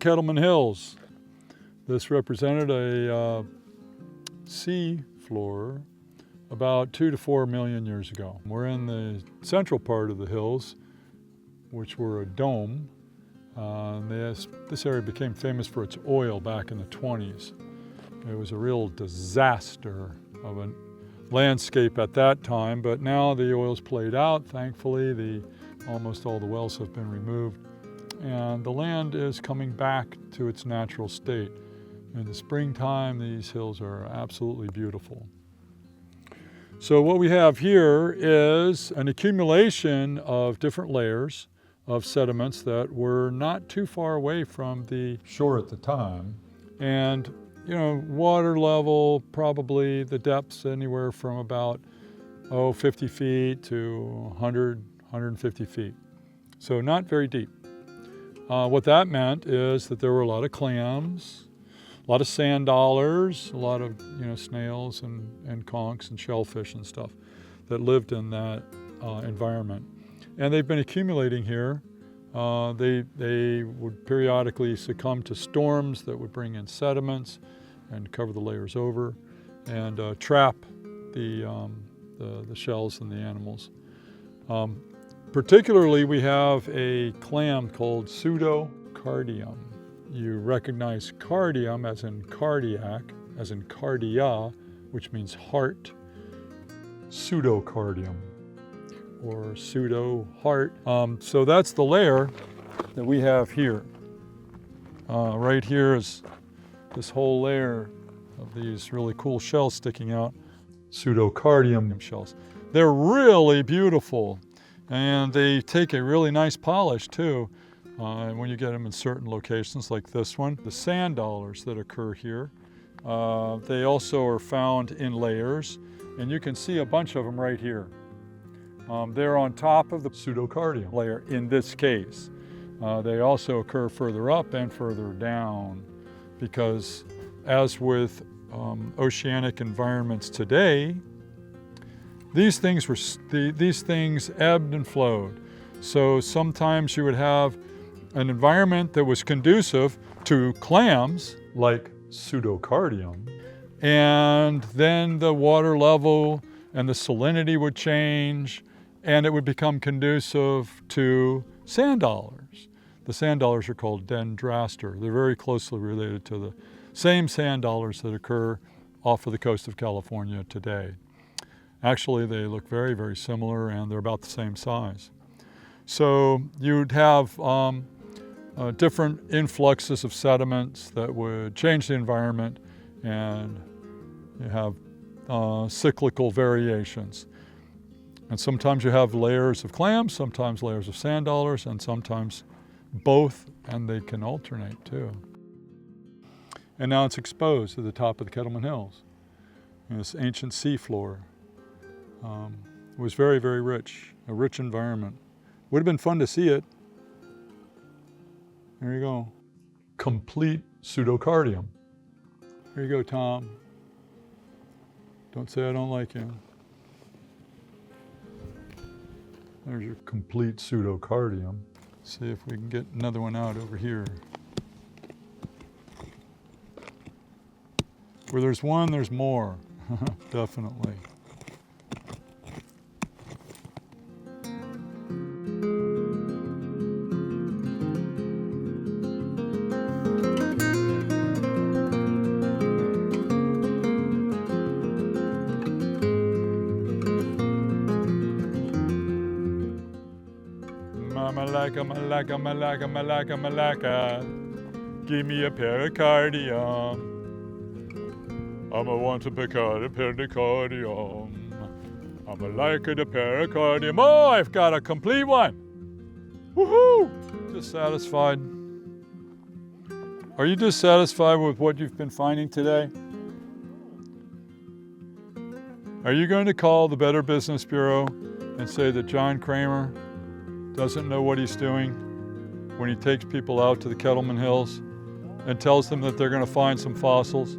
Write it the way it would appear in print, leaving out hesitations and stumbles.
Kettleman Hills. This represented a sea floor about 2 to 4 million years ago. We're in the central part of the hills, which were a dome. This area became famous for its oil back in the 20s. It was a real disaster of a landscape at that time, but now the oil's played out. Thankfully, almost all the wells have been removed, and the land is coming back to its natural state. In the springtime, these hills are absolutely beautiful. So what we have here is an accumulation of different layers of sediments that were not too far away from the shore at the time. And, water level, probably the depths anywhere from about, 50 feet to 100, 150 feet. So not very deep. What that meant is that there were a lot of clams, a lot of sand dollars, a lot of snails and conchs and shellfish and stuff that lived in that environment. And they've been accumulating here. They would periodically succumb to storms that would bring in sediments and cover the layers over and trap the shells and the animals. Particularly, we have a clam called Pseudocardium. You recognize cardium as in cardiac, as in cardia, which means heart. Pseudocardium, or pseudo heart. So that's the layer that we have here. Right here is this whole layer of these really cool shells sticking out, Pseudocardium shells. They're really beautiful, and they take a really nice polish too. When you get them in certain locations like this one. The sand dollars that occur here, they also are found in layers, and you can see a bunch of them right here. They're on top of the Pseudocardium layer in this case. They also occur further up and further down because, as with oceanic environments today, these things ebbed and flowed. So sometimes you would have an environment that was conducive to clams like Pseudocardium, and then the water level and the salinity would change, and it would become conducive to sand dollars. The sand dollars are called Dendraster. They're very closely related to the same sand dollars that occur off of the coast of California today. Actually, they look very, very similar, and they're about the same size. So you'd have different influxes of sediments that would change the environment, and you have cyclical variations. And sometimes you have layers of clams, sometimes layers of sand dollars, and sometimes both, and they can alternate too. And now it's exposed at the top of the Kettleman Hills. And this ancient seafloor was very, very rich, a rich environment. Would have been fun to see it. There you go. Complete Pseudocardium. Here you go, Tom. Don't say I don't like you. There's your complete Pseudocardium. See if we can get another one out over here. Where there's one, there's more. Definitely. Malacca. Give me a pericardium. I'ma want a pericardium. I'ma like a pericardium. Oh, I've got a complete one. Woohoo! Dissatisfied. Are you dissatisfied with what you've been finding today? Are you going to call the Better Business Bureau and say that John Kramer doesn't know what he's doing when he takes people out to the Kettleman Hills and tells them that they're going to find some fossils?